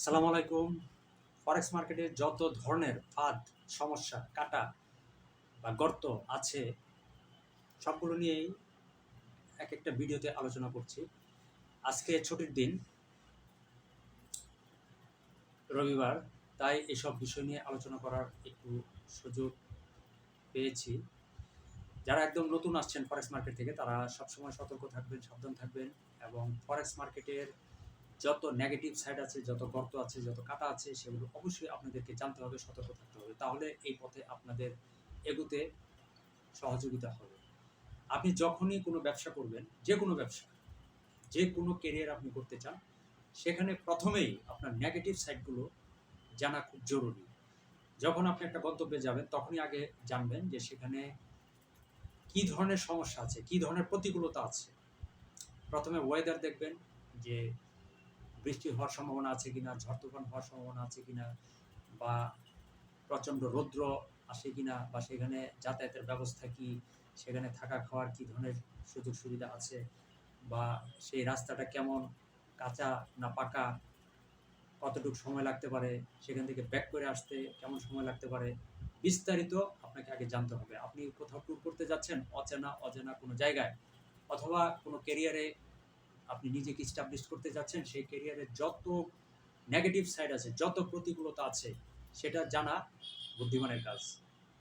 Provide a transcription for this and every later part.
আসসালামু আলাইকুম। ফরেক্স মার্কেটে যত ধরনের ফাঁদ, সমস্যা, কাটা বা গর্ত আছে সবগুলো নিয়েই একটা ভিডিওতে আলোচনা করছি। আজকে ছুটির দিন, রবিবার, তাই এসব বিষয় নিয়ে আলোচনা করার একটু সুযোগ পেয়েছি। যারা একদম নতুন আসছেন ফরেক্স মার্কেট থেকে তারা সবসময় সতর্ক থাকবেন, সাবধান থাকবেন এবং ফরেক্স মার্কেটের যত নেগেটিভ সাইড আছে, যত গর্ত আছে, যত কাটা আছে সেগুলো অবশ্যই আপনাদেরকে জানতে হবে, সতর্ক থাকতে হবে। তাহলে এই পথে আপনাদের এগুতে সহযোগিতা হবে। আপনি যখনই কোনো ব্যবসা করবেন, যে কোনো ব্যবসা, যে কোনো কেরিয়ার আপনি করতে চান, সেখানে প্রথমেই আপনার নেগেটিভ সাইডগুলো জানা খুব জরুরি। যখন আপনি একটা গন্তব্যে যাবেন তখনই আগে জানবেন যে সেখানে কী ধরনের সমস্যা আছে, কী ধরনের প্রতিকূলতা আছে। প্রথমে ওয়েদার দেখবেন যে বৃষ্টি হওয়ার সম্ভাবনা আছে কিনা, ঝড় তুফান হওয়ার সম্ভাবনা আছে কিনা, বা প্রচণ্ড রৌদ্র আসে কিনা, বা সেখানে যাতায়াতের ব্যবস্থা কি, সেখানে থাকা খাওয়ার কী ধরনের সুযোগ সুবিধা আছে, বা সেই রাস্তাটা কেমন, কাঁচা না পাকা, কতটুকু সময় লাগতে পারে, সেখান থেকে ব্যাক করে আসতে কেমন সময় লাগতে পারে, বিস্তারিত আপনাকে আগে জানতে হবে। আপনি কোথাও ট্যুর করতে যাচ্ছেন অজানা কোনো জায়গায়, অথবা কোনো কেরিয়ারে আপনি নিজেকে এস্টাবলিশ করতে যাচ্ছেন, সেই কেরিয়ারের যত নেগেটিভ সাইড আছে, যত প্রতিকূলতা আছে, সেটা জানা বুদ্ধিমানের কাজ।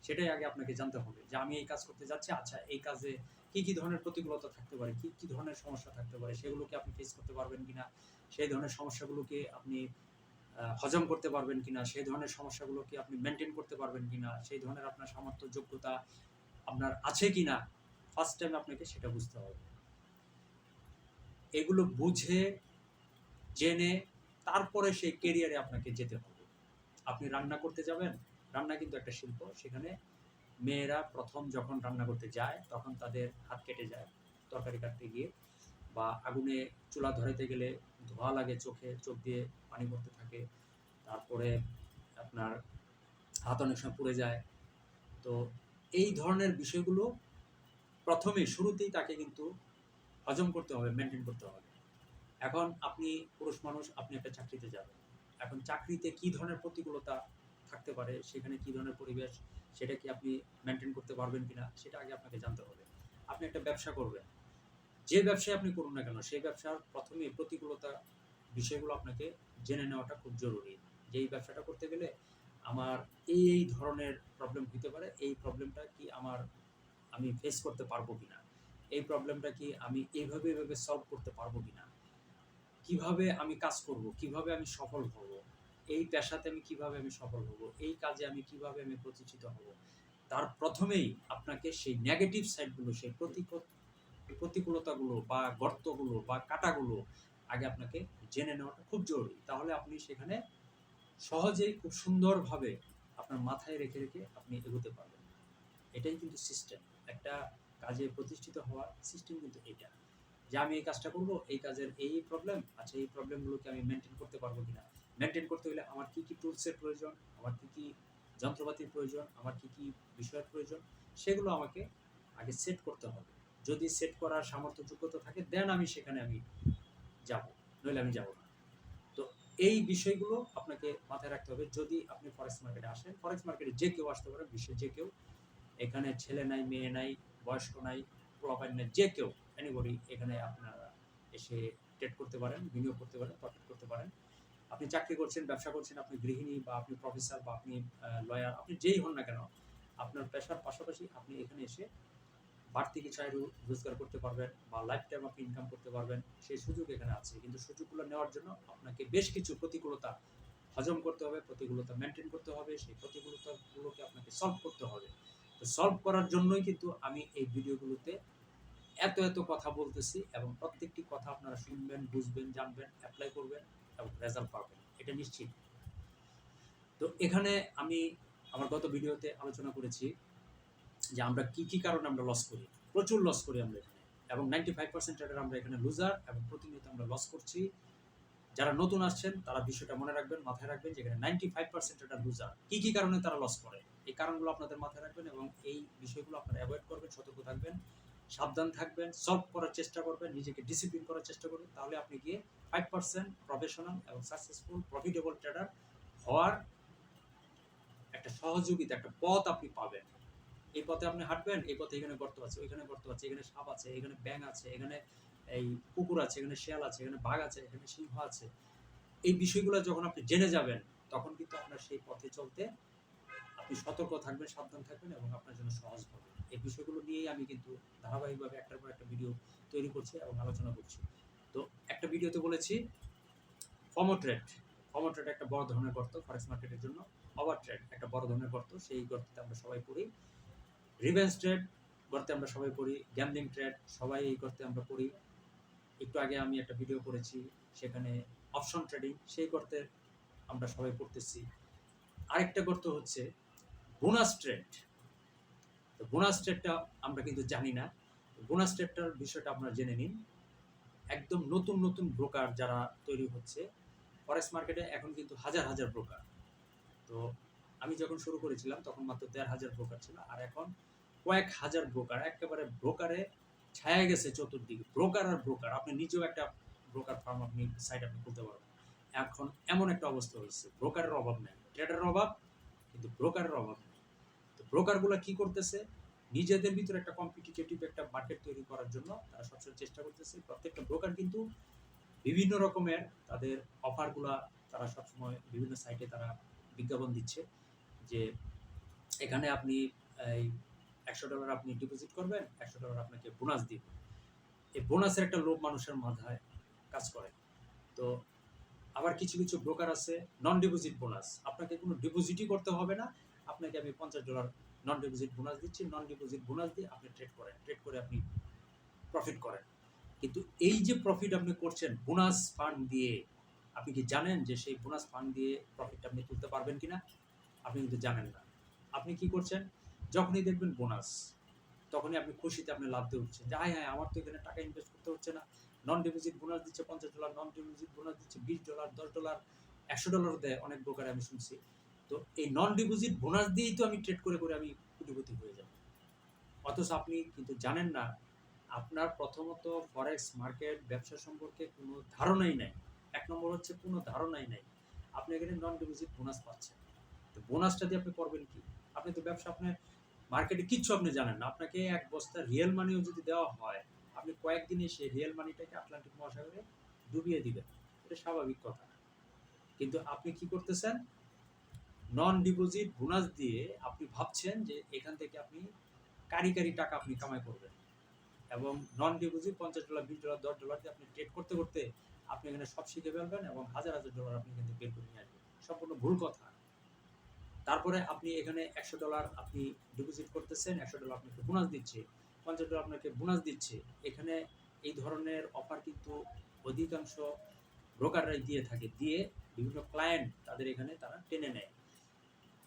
সেটাই আগে আপনাকে জানতে হবে যে আমি এই কাজ করতে যাচ্ছি, আচ্ছা এই কাজে কী কী ধরনের প্রতিকূলতা থাকতে পারে, কী কী ধরনের সমস্যা থাকতে পারে, সেগুলোকে আপনি ফেস করতে পারবেন কিনা, সেই ধরনের সমস্যাগুলোকে আপনি হজম করতে পারবেন কিনা, সেই ধরনের সমস্যাগুলোকে আপনি মেনটেন করতে পারবেন কিনা, সেই ধরনের আপনার সামর্থ্য, যোগ্যতা আপনার আছে কিনা, ফার্স্ট টাইম আপনাকে সেটা বুঝতে হবে। এগুলো বুঝে জেনে তারপরে সেই কেরিয়ারে আপনাকে যেতে হবে। আপনি রান্না করতে যাবেন, রান্না কিন্তু একটা শিল্প। সেখানে মেয়েরা প্রথম যখন রান্না করতে যায় তখন তাদের হাত কেটে যায় তরকারি কাটতে গিয়ে, বা আগুনে চুলা ধরাইতে গেলে ধোঁয়া লাগে চোখে, চোখ দিয়ে পানি পড়তে থাকে। তারপরে আপনার হাত অনেক সময় পুড়ে যায়। তো এই ধরনের বিষয়গুলো প্রথমেই শুরুতেই তাকে কিন্তু হজম করতে হবে, মেনটেন করতে হবে। এখন আপনি পুরুষ মানুষ, আপনি একটা চাকরিতে যাবেন। এখন চাকরিতে কী ধরনের প্রতিকূলতা থাকতে পারে, সেখানে কী ধরনের পরিবেশ, সেটা কি আপনি মেনটেন করতে পারবেন কিনা, সেটা আগে আপনাকে জানতে হবে। আপনি একটা ব্যবসা করবেন, যে ব্যবসায় আপনি করুন না কেন, সেই ব্যবসার প্রথমেই প্রতিকূলতা বিষয়গুলো আপনাকে জেনে নেওয়াটা খুব জরুরি। যে এই ব্যবসাটা করতে গেলে আমার এই ধরনের প্রবলেম হতে পারে, এই প্রবলেমটা কি আমি ফেস করতে পারবো কিনা, এই প্রবলেমটা কি আমি এভাবে সলভ করতে পারবো কিনা, কিভাবে আমি কাজ করব, কিভাবে আমি সফল হব, এই পেশাতে আমি কিভাবে সফল হব, এই কাজে আমি কিভাবে প্রতিষ্ঠিত হব। তার প্রথমেই আপনাকে সেই নেগেটিভ সাইডগুলো, সেই প্রতিকূলতাগুলো বা গর্তগুলো বা কাঁটাগুলো আগে আপনাকে জেনে নেওয়াটা খুব জরুরি। তাহলে আপনি সেখানে সহজেই খুব সুন্দরভাবে আপনার মাথায় রেখে আপনি এগোতে পারবেন। এটাই কিন্তু সিস্টেম। একটা কাজে প্রতিষ্ঠিত হওয়ার সিস্টেম কিন্তু এটা। যে আমি এই কাজটা করব, এই কাজের এই প্রবলেম, আচ্ছা এই প্রবলেমগুলোকে আমি মেনটেন করতে পারবো কিনা। মেনটেন করতে হলে আমার কী টুলসের প্রয়োজন, আমার কী যন্ত্রপাতির প্রয়োজন, আমার কী বিষয়ের প্রয়োজন, সেগুলো আমাকে আগে সেট করতে হবে। যদি সেট করার সামর্থ্য, যোগ্যতা থাকে দেন আমি সেখানে যাব, নইলে আমি যাব না। তো এই বিষয়গুলো আপনাকে মাথায় রাখতে হবে। যদি আপনি ফরেক্স মার্কেটে আসেন, ফরেক্স মার্কেটে যে কেউ আসতে পারে, বিশ্বের যে কেউ। এখানে ছেলে নাই, মেয়ে নাই, বয়স্ক নাই, পোলাপাইন নাই, যে কেউ এনিবডি এখানে আপনারা এসে ট্রেড করতে পারেন, বিনিয়োগ করতে পারেন, প্রফিট করতে পারেন। আপনি চাকরি করছেন, ব্যবসা করছেন, আপনি গৃহিণী বা আপনি প্রফেসর বা আপনি লয়ার, আপনি যেই হন না কেন, আপনার পেশার পাশাপাশি আপনি এখানে এসে বাড়তি কিছু আয় রোজগার করতে পারবেন বা লাইফ টাইম আপনি ইনকাম করতে পারবেন, সেই সুযোগ এখানে আছে। কিন্তু সুযোগগুলো নেওয়ার জন্য আপনাকে বেশ কিছু প্রতিকূলতা হজম করতে হবে, প্রতিকূলতা মেনটেন করতে হবে, সেই প্রতিকূলতাগুলোকে আপনাকে সলভ করতে হবে। তো সলভ করার জন্যই কিন্তু আমি এই ভিডিওগুলোতে এত কথা বলতেছি, এবং প্রত্যেকটি কথা আপনারা শুনবেন, বুঝবেন, জানবেন, অ্যাপ্লাই করবেন এবং রেজাল্ট পাবেন, এটা নিশ্চিত। তো এখানে আমি আমার গত ভিডিওতে আলোচনা করেছি যে আমরা কী কারণে আমরা লস করি। প্রচুর লস করি আমরা এখানে, এবং 95% ট্রেডার আমরা এখানে লুজার, এবং প্রতিনিয়ত আমরা লস করছি। যারা নতুন আসছেন তারা বিষয়টা মনে রাখবেন, মাথায় রাখবেন যে এখানে 95% ট্রেডার লুজার। কী কারণে তারা লস করে, এই কারণগুলো আপনাদের মাথায় রাখবেন এবং এই বিষয়গুলো আপনারা অ্যাভয়েড করবেন, সতর্ক থাকবেন, সাবধান থাকবেন, সলভ করার চেষ্টা করবেন, নিজেকে ডিসিপ্লিন করার চেষ্টা করবেন। তাহলে আপনি গিয়ে 5% প্রফেশনাল এবং সাকসেসফুল প্রফিটেবল ট্রেডার হওয়ার একটা সহযোগিতা, একটা পথ আপনি পাবেন। এই পথে আপনি হাঁটবেন, এই পথে এখানে গর্ত আছে, ওইখানে গর্ত আছে, এখানে সাপ আছে, এখানে ব্যাঙ আছে, এখানে এই কুকুর আছে, এখানে শিয়াল আছে, এখানে বাঘ আছে, এখানে সিংহ আছে। এই বিষয়গুলো যখন আপনি জেনে যাবেন, তখন কিন্তু আপনার সেই পথে চলতে আপনি সতর্ক থাকবেন, সাবধান থাকবেন এবং আপনার জন্য সহজ হবে। এই বিষয়গুলো নিয়েই আমি কিন্তু ধারাবাহিকভাবে একটার পর একটা ভিডিও তৈরি করছি এবং আলোচনা করছি। তো একটা ভিডিওতে বলেছি ফমো ট্রেড। ফমো ট্রেড একটা বড় ধরনের গর্ত ফরেক্স মার্কেটের জন্য। ওভার ট্রেড একটা বড় ধরনের গর্ত, সেই গর্তে আমরা সবাই পড়ি। রিভেঞ্জ ট্রেড গর্তে আমরা সবাই পড়ি। গ্যাম্বলিং ট্রেড সবাই এই গর্তে আমরা পড়ি। একটু আগে আমি একটা ভিডিও করেছি, সেখানে অপশন ট্রেডিং, সেই গর্তে আমরা সবাই পড়তেছি। আরেকটা গর্ত হচ্ছে বোনাস ট্রেড। তো বোনাস ট্রেডটা আমরা কিন্তু জানি না। বোনাস ট্রেডটার বিষয়টা আপনারা জেনে নিন। একদম নতুন নতুন ব্রোকার যারা তৈরি হচ্ছে ফরেক্স মার্কেটে, এখন কিন্তু হাজার হাজার ব্রোকার। তো আমি যখন শুরু করেছিলাম তখন মাত্র ১,৫০০ ব্রোকার ছিল, আর এখন কয়েক হাজার ব্রোকার, একেবারে ব্রোকারে ছায়া গেছে চতুর্দিকে। ব্রোকার আর ব্রোকার, আপনি নিজেও একটা ব্রোকার ফার্ম আপনি সাইট আপনি খুলতে পারবেন। এখন এমন একটা অবস্থা হয়েছে, ব্রোকারের অভাব নেই, ট্রেডারের অভাব, কিন্তু ব্রোকারের অভাব নেই। তো ব্রোকারগুলো কি করতেছে, নিজেদের ভিতরে একটা কম্পিটিটিভ একটা মার্কেট তৈরি করার জন্য তারা সবসময় চেষ্টা করতেছে। প্রত্যেকটা ব্রোকার কিন্তু বিভিন্ন রকমের তাদের অফারগুলা তারা সবসময় বিভিন্ন সাইটে তারা বিজ্ঞাপন দিচ্ছে যে এখানে আপনি এই $১০০ আপনি ডিপোজিট করবেন, $১০০ আপনাকে বোনাস দিবে। এই বোনাসের একটা লোভ মানুষের মাথায় কাজ করে। তো আবার কিছু কিছু ব্রোকার আছে নন ডিপোজিট বোনাস, আপনাকে কোনো ডিপোজিটই করতে হবে না, আপনাকে আমি $৫০ নন ডিপোজিট বোনাস দিচ্ছি, নন ডিপোজিট বোনাস দিয়ে আপনি ট্রেড করেন, ট্রেড করে আপনি প্রফিট করেন। কিন্তু এই যে প্রফিট আপনি করছেন বোনাস ফান্ড দিয়ে, আপনি কি জানেন যে সেই বোনাস ফান্ড দিয়ে প্রফিটটা আপনি তুলতে পারবেন কিনা? আপনি কিন্তু জানেন না। আপনি কি করছেন, যখনই দেখবেন বোনাস, তখনই আপনি খুশিতে আপনি লাফ দিয়ে উঠছেন যে হ্যাঁ আমার তো এখানে টাকা ইনভেস্ট করতে হচ্ছে না, নন ডিপোজিট বোনাস দিচ্ছে $৫০, নন ডিপোজিট বোনাস দিচ্ছে $20, $10, $100 দেয় অনেক ব্রোকারে আমি শুনছি। তো এই নন ডিপোজিট বোনাস দিয়েই তো আমি ট্রেড করে করে আমি কোটিপতি হয়ে যাব। অথচ আপনি কিন্তু জানেন না, আপনার প্রথমত ফরেক্স মার্কেট ব্যবসা সম্পর্কে কোনো ধারণাই নাই। ১ নম্বর হচ্ছে কোনো ধারণাই নাই। আপনি এখানে নন ডিপোজিট বোনাস পাচ্ছেন। তো বোনাসটা দিয়ে আপনি করবেন কি? আপনি তো ব্যবসা, আপনার মার্কেটে কিচ্ছু আপনি জানেন না। আপনাকে ১ বস্তা রিয়েল মানিও যদি দেওয়া হয়, আপনি কয়েকদিনে সেই রিয়েল মানিটাকে আটলান্টিক মহাসাগরে ডুবিয়ে দিবেন। এটা স্বাভাবিক কথা। কিন্তু আপনি কি করতেছেন? নন ডিপোজিট বোনাস দিয়ে আপনি ভাবছেন যে এখান থেকে আপনি কারি টাকা আপনি কামাই করবেন। এবং নন ডিপোজিট $৫০, $20, $10 দিয়ে আপনি ট্রেড করতে করতে আপনি এখানে সব শিখে ফেলবেন এবং হাজার হাজার ডলার আপনি কিন্তু বের করে নিয়ে আসবেন। সম্পূর্ণ ভুল কথা। তারপরে আপনি এখানে $১০০ আপনি ডিপোজিট করতেছেন, $১০০ আপনাকে বোনাস দিচ্ছে, $৫০ আপনাকে বোনাস দিচ্ছে। এখানে এই ধরনের অফার কিন্তু অধিকাংশ ব্রোকাররাই দিয়ে থাকে, দিয়ে বিভিন্ন ক্লায়েন্ট তাদের এখানে তারা টেনে নেয়।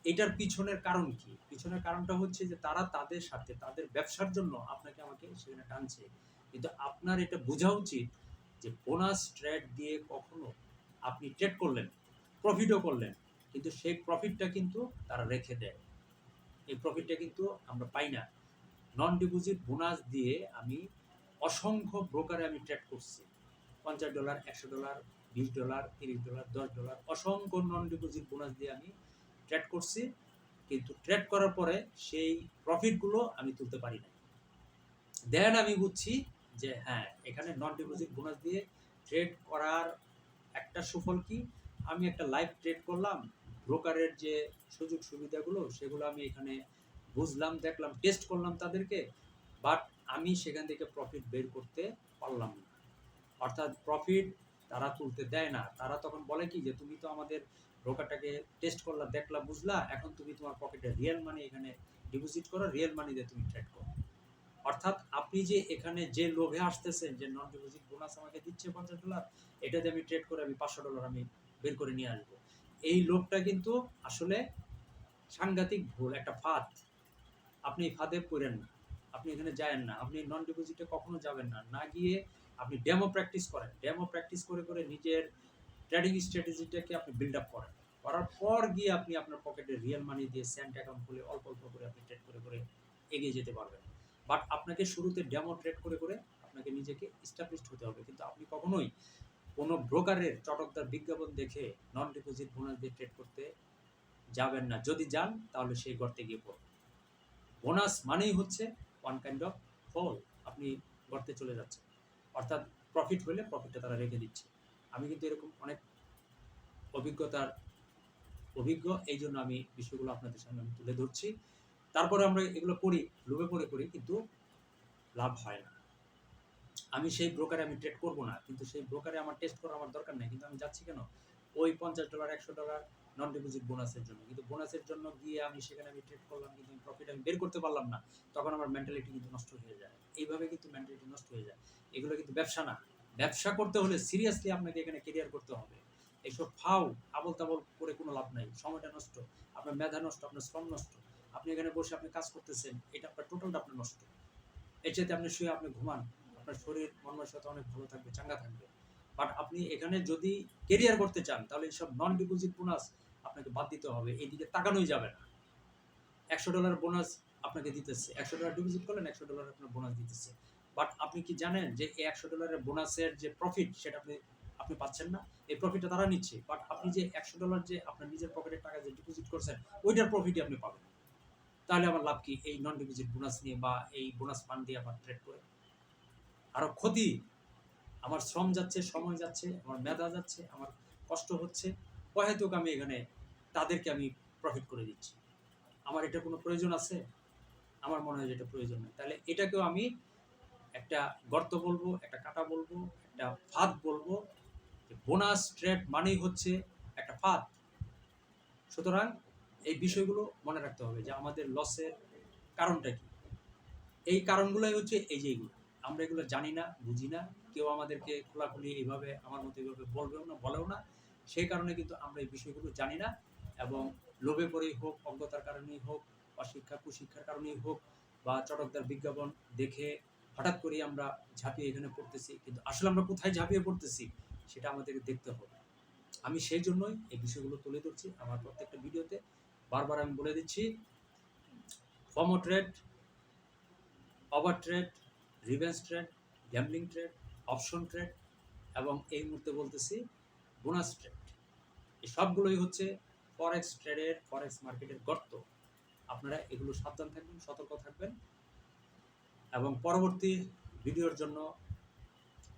এটার পিছনের কারণ কি? পিছনের কারণটা হচ্ছে যে তারা তাদের সাথে তাদের ব্যবসার জন্য আপনাকে আমাকে সেখানে টানছে। কিন্তু আপনার এটা বোঝা উচিত যে বোনাস ট্রেড দিয়ে কখনো আপনি ট্রেড করলেন, প্রফিটও করলেন, কিন্তু সেই প্রফিটটা কিন্তু তারা রেখে দেয়। এই প্রফিটটা কিন্তু আমরা পাই না। নন ডিপোজিট বোনাস দিয়ে আমি অসংখ্য ব্রোকারে আমি ট্রেড করছি। $৫০, $১০০, $20, $30, $10 অসংখ্য নন ডিপোজিট বোনাস দিয়ে আমি ট্রেড করছি। কিন্তু ট্রেড করার পরে সেই প্রফিটগুলো আমি তুলতে পারি নাই। দেন আমি বুঝছি যে হ্যাঁ, এখানে নন ডিপোজিট বোনাস দিয়ে ট্রেড করার একটা সুফল কি, আমি একটা লাইভ ট্রেড করলাম, ব্রোকারের যে সুযোগ সুবিধাগুলো সেগুলো আমি এখানে বুঝলাম, দেখলাম, টেস্ট করলাম তাদেরকে, বাট আমি সেখান থেকে প্রফিট বের করতে পারলাম না। অর্থাৎ প্রফিট তারা তুলতে দেয় না। তারা তখন বলে কি যে তুমি তো আমাদের ব্রোকারটাকে টেস্ট করলা, দেখলা, বুঝলা, এখন তুমি তোমার পকেটে রিয়েল মানি এখানে ডিপোজিট করো, রিয়েল মানি দিয়ে তুমি ট্রেড করো। অর্থাৎ আপনি যে এখানে যে লোভে আসতেছেন যে নন ডিপোজিট বোনাস আমাকে দিচ্ছে $৫০, এটাতে আমি ট্রেড করে আমি $৫০০ আমি বের করে নিয়ে আসবো। এই লোভটা কিন্তু আসলে সাংঘাতিক ভুল, একটা ফাঁদ। আপনি এই ফাঁদে পড়েন না। আপনি এখানে যায়েন না। আপনি নন ডিপোজিটে কখনো যাবেন না। না গিয়ে আপনি ডেমো প্র্যাকটিস করেন। ডেমো প্র্যাকটিস করে করে নিজের ট্রেডিং স্ট্র্যাটেজিটাকে আপনি বিল্ড আপ করেন। করার পর গিয়ে আপনি আপনার পকেটে রিয়েল মানি দিয়ে স্যান্ড অ্যাকাউন্ট খুলে অল্প অল্প করে আপনি ট্রেড করে করে এগিয়ে যেতে পারবেন। আপনাকে শুরুতে ডেমো ট্রেড করে করে আপনাকে নিজেকে এস্টাবলিশড হতে হবে। কিন্তু আপনি কখনোই কোনো ব্রোকারের চটকদার বিজ্ঞাপন দেখে নন ডিপোজিট বোনাস দিয়ে ট্রেড করতে যাবেন না। যদি যান তাহলে সেই গর্তে গিয়ে পড়বেন। বোনাস মানেই হচ্ছে ওয়ান কাইন্ড অফ ফল। আপনি গর্তে চলে যাচ্ছেন, অর্থাৎ প্রফিট হলে প্রফিটটা তারা রেখে দিচ্ছে। আমি কিন্তু এরকম অনেক অভিজ্ঞ, এই জন্য আমি বিষয়গুলো আপনাদের সামনে আমি তুলে ধরছি। তারপরে আমরা এগুলো করি, লোভে পড়ে করি, কিন্তু লাভ হয় না। আমি সেই ব্রোকারে আমি ট্রেড করব না, কিন্তু সেই ব্রোকারে আমার টেস্ট করা আমার দরকার নেই, কিন্তু আমি যাচ্ছি কেন? ওই $50 $100 নন ডিপোজিট বোনাসের জন্য। কিন্তু বোনাসের জন্য গিয়ে আমি সেখানে আমি ট্রেড করলাম, কিন্তু প্রফিট আমি বের করতে পারলাম না। তখন আমার মেন্টালিটি কিন্তু নষ্ট হয়ে যায়। এইভাবে কিন্তু মেন্টালিটি নষ্ট হয়ে যায়। এগুলো কিন্তু ব্যবসা না। ব্যবসা করতে হলে সিরিয়াসলি আপনাকে এখানে কেরিয়ার করতে হবে। এইসব আবল-তাবল করে কোনো লাভ নাই। সময়টা নষ্ট, আপনার মেধা নষ্ট, আপনার শ্রম নষ্ট। আপনি এখানে বসে আপনি কাজ করতেছেন, এটা আপনার টোটালটা আপনার নষ্ট। এর চাইতে আপনি শুয়ে আপনি ঘুমান, আপনার শরীর মন মানসিকতা অনেক ভালো থাকবে, চাঙ্গা থাকবে। বাট আপনি এখানে যদি কেরিয়ার করতে চান, তাহলে এইসব নন ডিপোজিট বোনাস আপনাকে বাদ দিতে হবে। এইদিকে তাকানোই যাবে না। $100 বোনাস আপনাকে দিতেছে, $100 ডিপোজিট করলেন, $100 আপনার বোনাস দিতেছে। বাট আপনি কি জানেন যে এই $100 বোনাসের যে প্রফিট, সেটা আপনি আপনি পাচ্ছেন না? এই প্রফিটটা তারা নিচ্ছে। বাট আপনি যে $100 যে আপনার নিজের পকেটের টাকা যে ডিপোজিট করছেন, ওইটার প্রফিটই আপনি পাবেন। তাহলে আমার লাভ কি এই নন ডিপোজিট বোনাস নিয়ে বা এই বোনাস ফান্ড দিয়ে আবার ট্রেড করে? আরো ক্ষতি। আমার শ্রম যাচ্ছে, সময় যাচ্ছে, আমার মেধা যাচ্ছে, আমার কষ্ট হচ্ছে। অহেতুক আমি এখানে তাদেরকে আমি প্রফিট করে দিচ্ছি। আমার এটা কোনো প্রয়োজন আছে? আমার মনে হয় যে এটা প্রয়োজন নেই। তাহলে এটাকেও আমি একটা গর্ত বলবো, একটা কাঁটা বলবো, একটা ফাঁদ বলবো। যে বোনাস ট্রেড মানেই হচ্ছে একটা ফাঁদ। সুতরাং এই বিষয়গুলো মনে রাখতে হবে যে আমাদের লসের কারণটা কি? এই কারণগুলোই হচ্ছে এই যে এইগুলো। আমরা এগুলো জানি না, বুঝি না। কেউ আমাদেরকে খোলাখুলি এইভাবে আমার মতো এইভাবে বলেও না। সেই কারণে কিন্তু আমরা এই বিষয়গুলো জানি না, এবং লোভে পড়েই হোক, অজ্ঞতার কারণেই হোক, অশিক্ষা কুশিক্ষার কারণেই হোক, বা চটকদার বিজ্ঞাপন দেখে হঠাৎ করেই আমরা ঝাঁপিয়ে এখানে পড়তেছি। কিন্তু আসলে আমরা কোথায় ঝাঁপিয়ে পড়তেছি সেটা আমাদেরকে দেখতে হবে। আমি সেই জন্যই এই বিষয়গুলো তুলে ধরছি আমার প্রত্যেকটা ভিডিওতে। বারবার আমি বলে দিচ্ছি, FOMO trade, over trade, revenge trade, gambling trade, option trade, এবং এই মুহূর্তে বলতেছি বোনাস ট্রেড। এই সবগুলোই হচ্ছে ফরেক্স মার্কেটের গর্ত। আপনারা এগুলো সাবধান থাকবেন, সতর্ক থাকবেন, এবং পরবর্তী ভিডিওর জন্য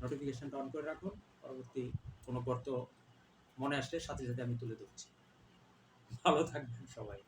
নোটিফিকেশনটা অন করে রাখুন। পরবর্তী কোনো গর্ত মনে আসলে সাথে সাথে আমি তুলে ধরছি। ভালো থাকবেন সবাই।